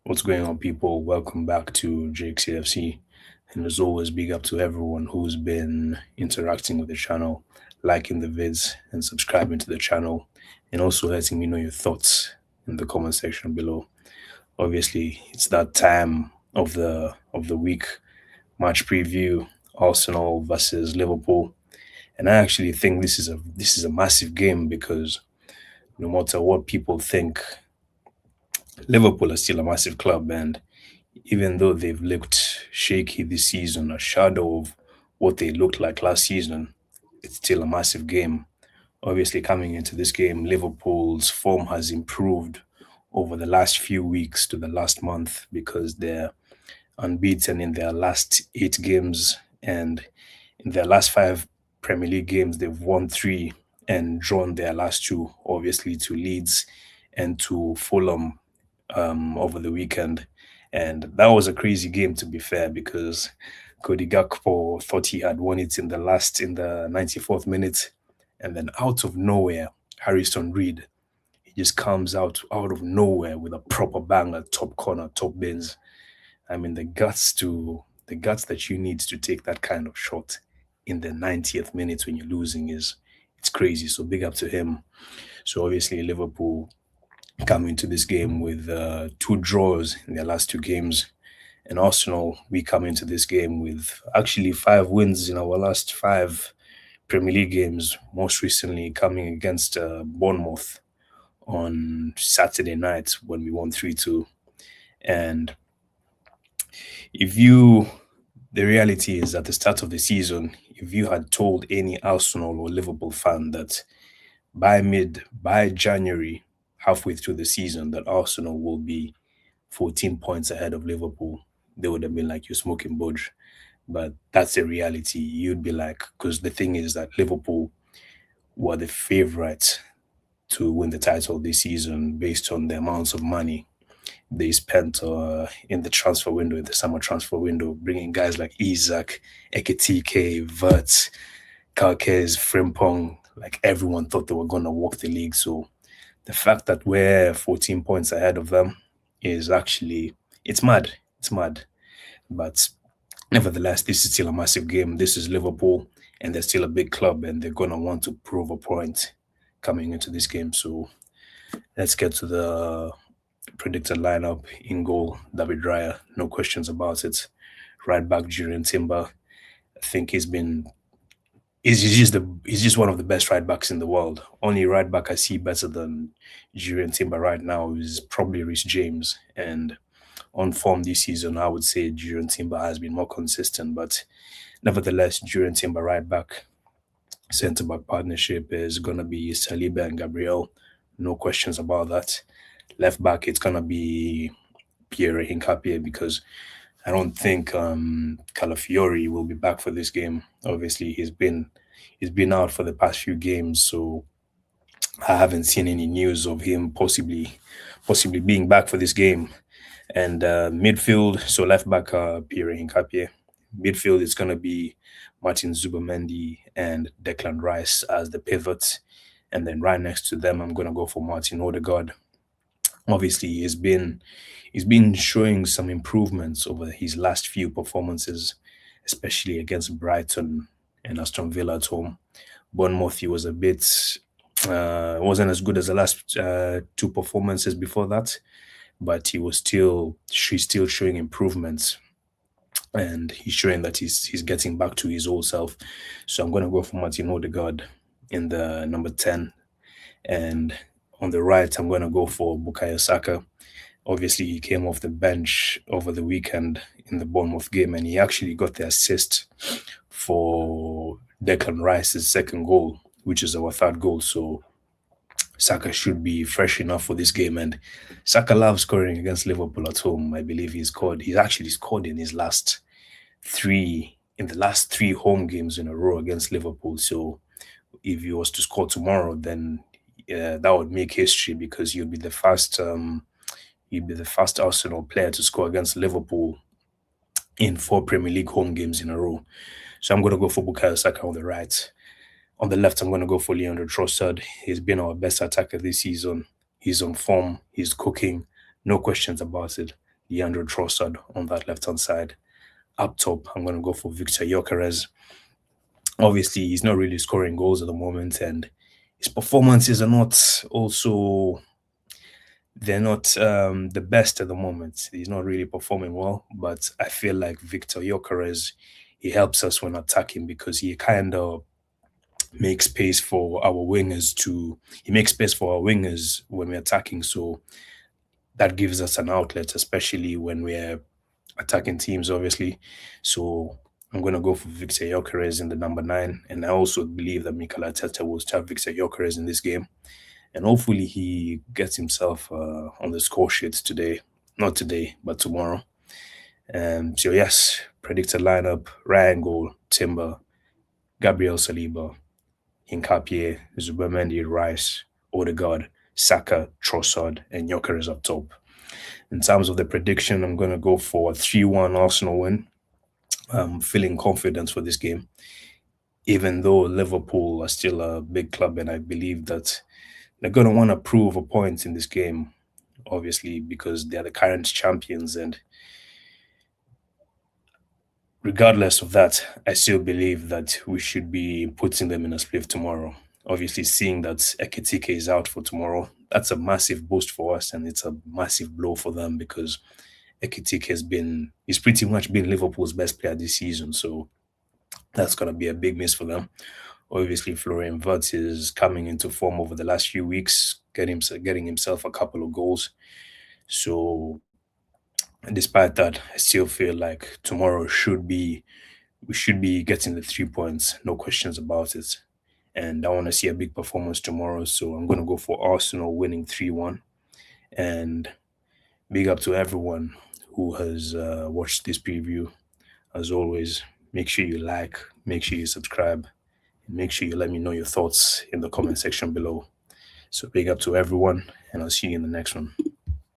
What's going on, people? Welcome back to JXCFC. And as always, big up to everyone who's been interacting with the channel, liking the vids, and subscribing to the channel, and also letting me know your thoughts in the comment section below. Obviously, it's that time of the week, match preview, Arsenal versus Liverpool. And I actually think this is a massive game because no matter what people think, Liverpool are still a massive club, and even though they've looked shaky this season, a shadow of what they looked like last season, it's still a massive game. Obviously, coming into this game, Liverpool's form has improved over the last few weeks to the last month because they're unbeaten in their last 8 games, and in their last 5 Premier League games, they've won three and drawn their last two, obviously to Leeds and to Fulham over the weekend. And that was a crazy game, to be fair, because Cody Gakpo thought he had won it in the 94th minute, and then out of nowhere, Harrison Reed, he just comes out of nowhere with a proper banger, top corner, top bins. I mean, the guts that you need to take that kind of shot in the 90th minute when you're losing is it's crazy. So big up to him. So obviously Liverpool come into this game with two draws in their last 2 games. And Arsenal, we come into this game with actually 5 wins in our last 5 Premier League games, most recently coming against Bournemouth on Saturday night when we won 3-2. And if you, the reality is at the start of the season, if you had told any Arsenal or Liverpool fan that by January, halfway through the season, that Arsenal will be 14 points ahead of Liverpool, they would have been like, you're smoking budge. But that's the reality. You'd be like, because the thing is that Liverpool were the favourites to win the title this season based on the amounts of money they spent in the transfer window, in the summer transfer window, bringing guys like Isaac, Ekitike, Vert, Kalkes, Frimpong. Like everyone thought they were going to walk the league. So the fact that we're 14 points ahead of them is actually, it's mad. It's mad. But nevertheless, this is still a massive game. This is Liverpool, and they're still a big club, and they're going to want to prove a point coming into this game. So let's get to the predicted lineup. In goal, David Raya, no questions about it. Right back, Julian Timber. I think he's just one of the best right backs in the world. Only right back I see better than Julian Timber right now is probably Rhys James. And on form this season, I would say Julian Timber has been more consistent. But nevertheless, Julian Timber right back, centre back partnership is gonna be Saliba and Gabriel. No questions about that. Left back, it's gonna be Pierre Hincapie because I don't think Calafiori will be back for this game. Obviously, he's been out for the past few games, so I haven't seen any news of him possibly being back for this game. And midfield, so left back Pierre Hincapie. Midfield is gonna be Martin Zubamendi and Declan Rice as the pivots. And then right next to them, I'm gonna go for Martin Odegaard. Obviously, he's been showing some improvements over his last few performances, especially against Brighton and Aston Villa at home. Bournemouth, he was a bit wasn't as good as the last 2 performances before that, but he's still showing improvements, and he's showing that he's getting back to his old self. So I'm gonna go for Martin Odegaard in the number 10, and on the right I'm gonna go for Bukayo Saka. Obviously, he came off the bench over the weekend in the Bournemouth game, and he actually got the assist for Declan Rice's second goal, which is our third goal. So Saka should be fresh enough for this game. And Saka loves scoring against Liverpool at home. I believe he's actually scored in the last three home games in a row against Liverpool. So if he was to score tomorrow, then that would make history because he'd be the first Arsenal player to score against Liverpool in 4 Premier League home games in a row. So I'm going to go for Bukayo Saka on the right. On the left, I'm going to go for Leandro Trossard. He's been our best attacker this season. He's on form. He's cooking. No questions about it. Leandro Trossard on that left hand side. Up top, I'm going to go for Victor Gyökeres. Obviously, he's not really scoring goals at the moment, and his performances are not also they're not the best at the moment. He's not really performing well, but I feel like Victor Gyökeres, he helps us when attacking because he kind of makes space for our wingers to he makes space for our wingers when we're attacking. So that gives us an outlet, especially when we're attacking teams, obviously. So I'm going to go for Victor Gyökeres in the number 9. And I also believe that Mikel Arteta will start Victor Gyökeres in this game. And hopefully he gets himself on the score sheet today. Not today, but tomorrow. So yes, predicted lineup, Ryan goal, Timber, Gabriel Saliba, Hinkapie, Zubamendi, Rice, Odegaard, Saka, Trossard, and Gyökeres up top. In terms of the prediction, I'm going to go for a 3-1 Arsenal win. I'm feeling confident for this game, even though Liverpool are still a big club, and I believe that they're going to want to prove a point in this game, obviously, because they're the current champions. And regardless of that, I still believe that we should be putting them in a split tomorrow. Obviously, seeing that Ekitike is out for tomorrow, that's a massive boost for us, and it's a massive blow for them because Ekitike he's pretty much been Liverpool's best player this season. So that's going to be a big miss for them. Obviously, Florian Wirtz is coming into form over the last few weeks, getting himself a couple of goals. So, despite that, I still feel like tomorrow we should be getting the 3 points, no questions about it. And I want to see a big performance tomorrow, so I'm going to go for Arsenal winning 3-1. And big up to everyone who has watched this preview. As always, make sure you like, make sure you subscribe, and make sure you let me know your thoughts in the comment section below. So big up to everyone, and I'll see you in the next one.